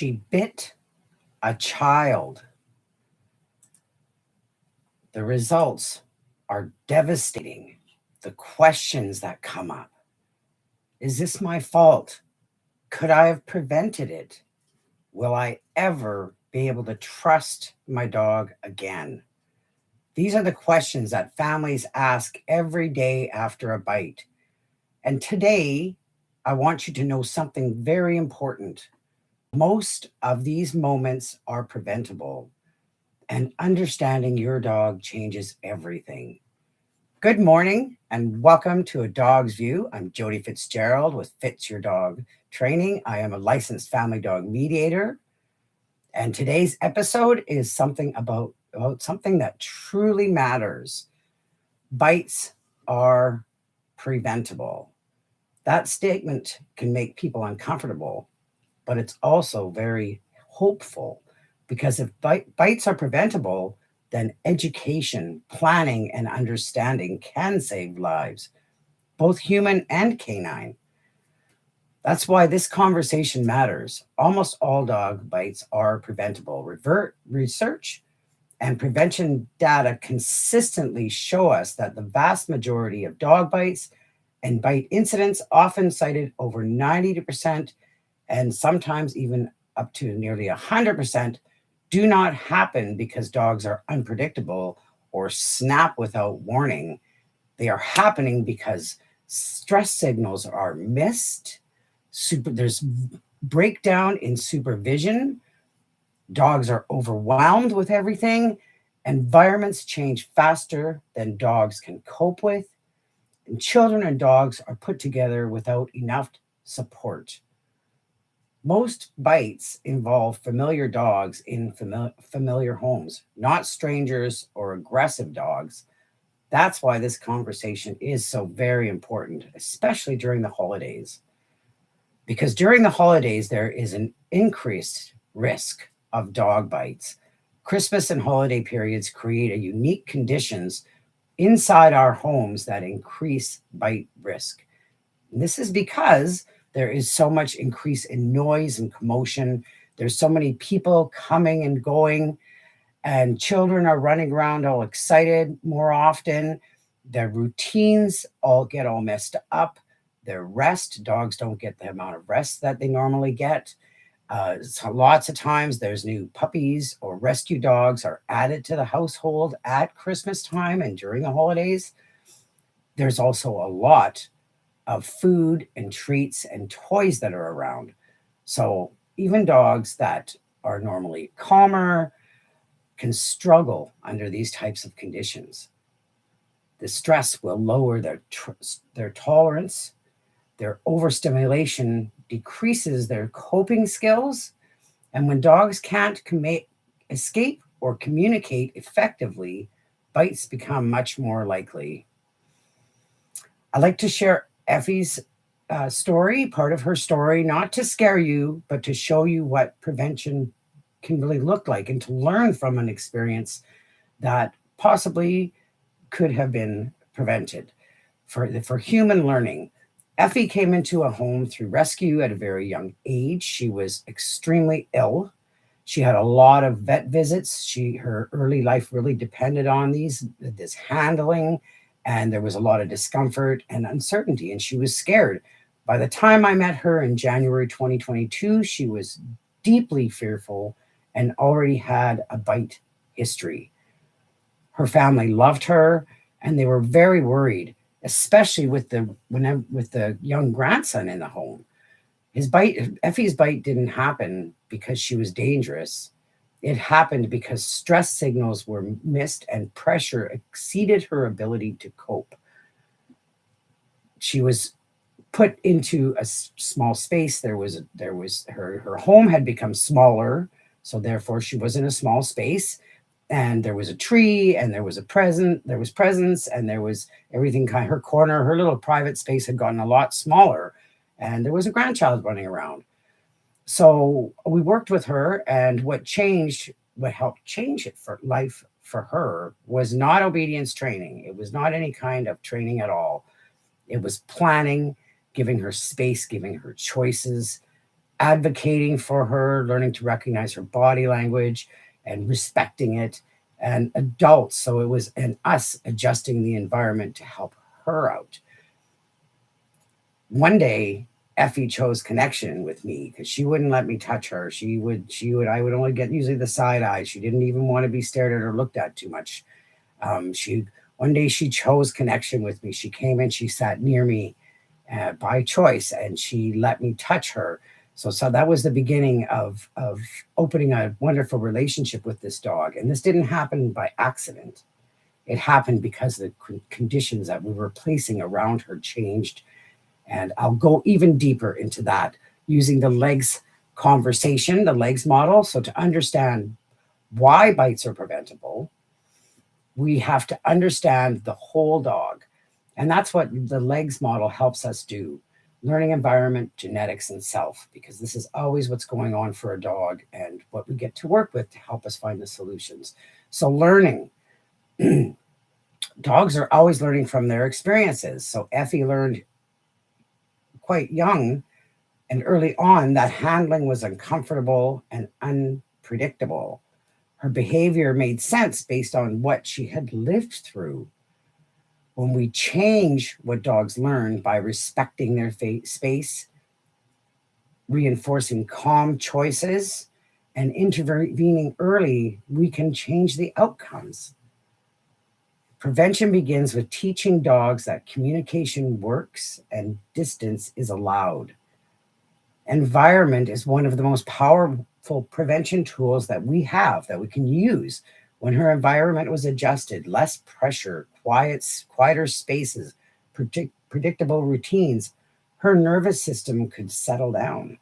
She bit a child. The results are devastating. The questions that come up. Is this my fault? Could I have prevented it? Will I ever be able to trust my dog again? These are the questions that families ask every day after a bite. And today, I want you to know something very important. Most of these moments are preventable, and understanding your dog changes everything. Good morning and welcome to A Dog's View. I'm Jody Fitzgerald with Fits Your Dog Training. I am a licensed family dog mediator. And today's episode is something about something that truly matters. Bites are preventable. That statement can make people uncomfortable, but it's also very hopeful because if bites are preventable, then education, planning, and understanding can save lives, both human and canine. That's why this conversation matters. Almost all dog bites are preventable. Research and prevention data consistently show us that the vast majority of dog bites and bite incidents, often cited over 90% and sometimes even up to nearly 100%, do not happen because dogs are unpredictable or snap without warning. They are happening because stress signals are missed. There's breakdown in supervision. Dogs are overwhelmed with everything. Environments change faster than dogs can cope with. And children and dogs are put together without enough support. Most bites involve familiar dogs in familiar homes, not strangers or aggressive dogs. That's why this conversation is so very important, especially during the holidays. Because during the holidays, there is an increased risk of dog bites. Christmas and holiday periods create a unique conditions inside our homes that increase bite risk. And this is because there is so much increase in noise and commotion. There's so many people coming and going, and children are running around all excited more often. Their routines get all messed up. Their rest, dogs don't get the amount of rest that they normally get. So lots of times there's new puppies or rescue dogs are added to the household at Christmas time and during the holidays. There's also a lot of food and treats and toys that are around. So even dogs that are normally calmer can struggle under these types of conditions. The stress will lower their tolerance. Their overstimulation decreases their coping skills. And when dogs can't escape or communicate effectively, bites become much more likely. I like to share Effie's story, part of her story, not to scare you, but to show you what prevention can really look like and to learn from an experience that possibly could have been prevented for human learning. Effie came into a home through rescue at a very young age. She was extremely ill. She had a lot of vet visits. Her early life really depended on this handling, and there was a lot of discomfort and uncertainty, and she was scared. By the time I met her in January 2022, she was deeply fearful and already had a bite history. Her family loved her, and they were very worried, especially with the young grandson in the home. Effie's bite didn't happen because she was dangerous. It happened because stress signals were missed and pressure exceeded her ability to cope. She was put into a small space. Her home had become smaller, so therefore she was in a small space. And there was a tree, and there was presents, and there was everything her corner, her little private space had gotten a lot smaller, and there was a grandchild running around. So we worked with her, and what helped change it for life for her was not obedience training. It was not any kind of training at all. It was planning, giving her space, giving her choices, advocating for her, learning to recognize her body language and respecting it, and adults. So it was and us adjusting the environment to help her out. One day, Effie chose connection with me because she wouldn't let me touch her. I would only get usually the side eye. She didn't even want to be stared at or looked at too much. She One day she chose connection with me. She came and she sat near me by choice, and she let me touch her. So that was the beginning of opening a wonderful relationship with this dog. And this didn't happen by accident. It happened because the conditions that we were placing around her changed. And I'll go even deeper into that using the legs conversation, the legs model. So to understand why bites are preventable, we have to understand the whole dog. And that's what the legs model helps us do. Learning environment, genetics, and self, because this is always what's going on for a dog and what we get to work with to help us find the solutions. So learning, dogs are always learning from their experiences. So Effie learned quite young and early on that handling was uncomfortable and unpredictable. Her behavior made sense based on what she had lived through. When we change what dogs learn by respecting their space, reinforcing calm choices, and intervening early, we can change the outcomes. Prevention begins with teaching dogs that communication works and distance is allowed. Environment is one of the most powerful prevention tools that we have, that we can use. When her environment was adjusted, less pressure, quieter spaces, predictable routines, her nervous system could settle down.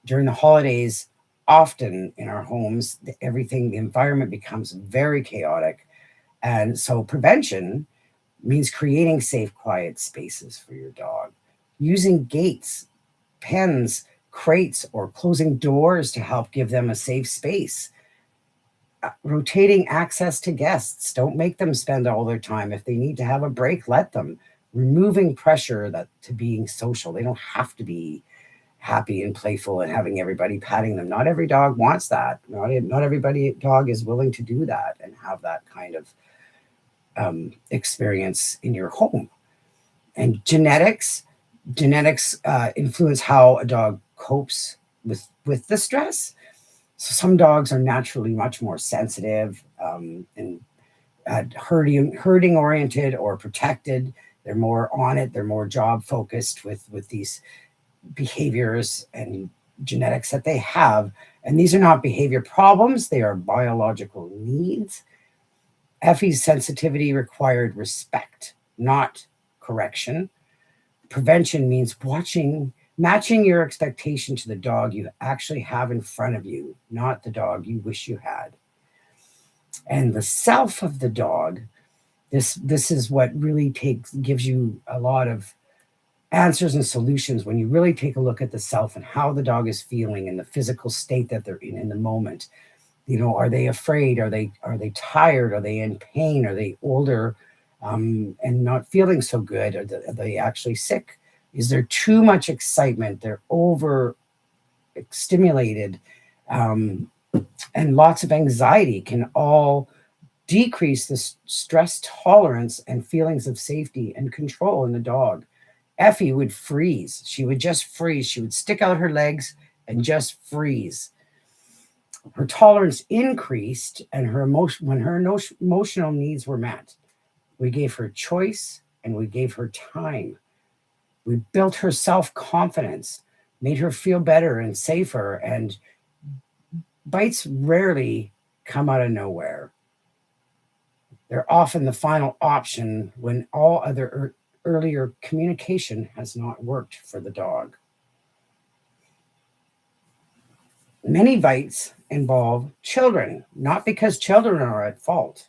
During the holidays, often in our homes, the environment becomes very chaotic. And so prevention means creating safe, quiet spaces for your dog, using gates, pens, crates, or closing doors to help give them a safe space. Rotating access to guests. Don't make them spend all their time. If they need to have a break, let them. Removing pressure to being social. They don't have to be happy and playful and having everybody patting them. Not every dog wants that. Not everybody dog is willing to do that and have that kind of experience in your home. And genetics influence how a dog copes with the stress. So some dogs are naturally much more sensitive and herding oriented or protected. They're more on it. They're more job focused with these behaviors and genetics that they have. And these are not behavior problems. They are biological needs. Effie's sensitivity required respect, not correction. Prevention means matching your expectation to the dog you actually have in front of you, not the dog you wish you had. And the self of the dog, this is what really gives you a lot of answers and solutions when you really take a look at the self and how the dog is feeling and the physical state that they're in the moment. Are they afraid? Are they tired? Are they in pain? Are they older and not feeling so good? Are they actually sick? Is there too much excitement? They're over stimulated, and lots of anxiety can all decrease the stress tolerance and feelings of safety and control in the dog. Effie would freeze. She would just freeze. She would stick out her legs and just freeze. Her tolerance increased, and when her emotional needs were met, we gave her choice and we gave her time. We built her self-confidence, made her feel better and safer, and bites rarely come out of nowhere. They're often the final option when all other earlier communication has not worked for the dog. Many bites involve children, not because children are at fault,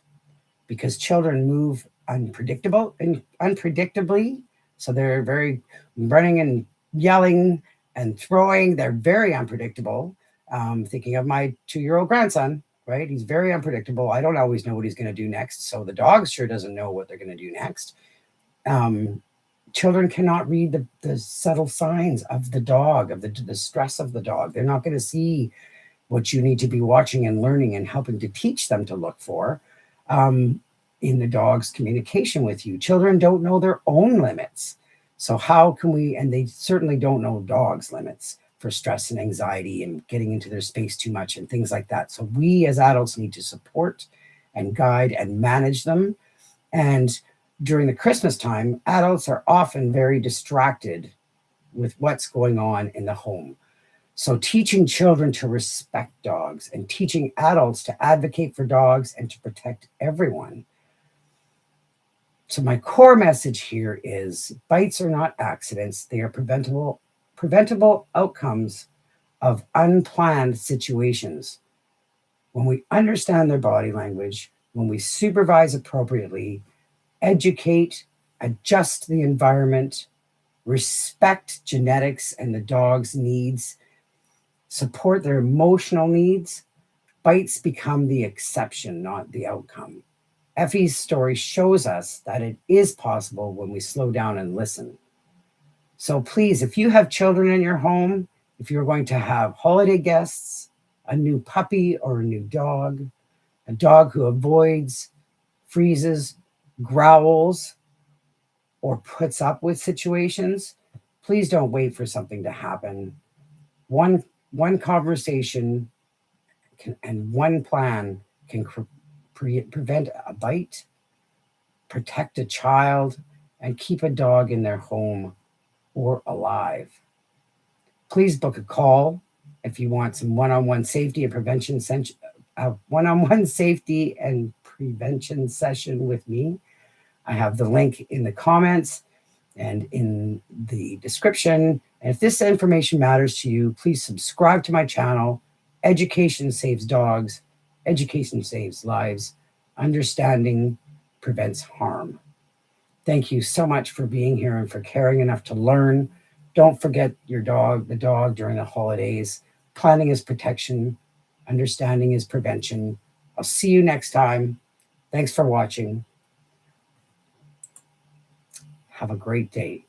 because children move unpredictably. So they're very running and yelling and throwing. They're very unpredictable. Thinking of my 2-year-old grandson, right? He's very unpredictable. I don't always know what he's going to do next. So the dog sure doesn't know what they're going to do next. Children cannot read the subtle signs of the dog, of the stress of the dog. They're not going to see what you need to be watching and learning and helping to teach them to look for in the dog's communication with you. Children don't know their own limits. So how can we, and they certainly don't know dogs' limits for stress and anxiety and getting into their space too much and things like that. So we as adults need to support and guide and manage them. And during the Christmas time, adults are often very distracted with what's going on in the home. So teaching children to respect dogs and teaching adults to advocate for dogs and to protect everyone. So my core message here is bites are not accidents. They are preventable outcomes of unplanned situations. When we understand their body language, when we supervise appropriately, educate, adjust the environment, respect genetics and the dog's needs, support their emotional needs, bites become the exception, not the outcome. Effie's story shows us that it is possible when we slow down and listen. So please, if you have children in your home, if you're going to have holiday guests, a new puppy or a new dog, a dog who avoids, freezes, growls, or puts up with situations, please don't wait for something to happen. One conversation and one plan can prevent a bite, protect a child, and keep a dog in their home or alive. Please book a call if you want some one-on-one safety and prevention safety and prevention session with me. I have the link in the comments and in the description. And if this information matters to you, please subscribe to my channel. Education saves dogs. Education saves lives. Understanding prevents harm. Thank you so much for being here and for caring enough to learn. Don't forget the dog during the holidays. Planning is protection. Understanding is prevention. I'll see you next time. Thanks for watching. Have a great day.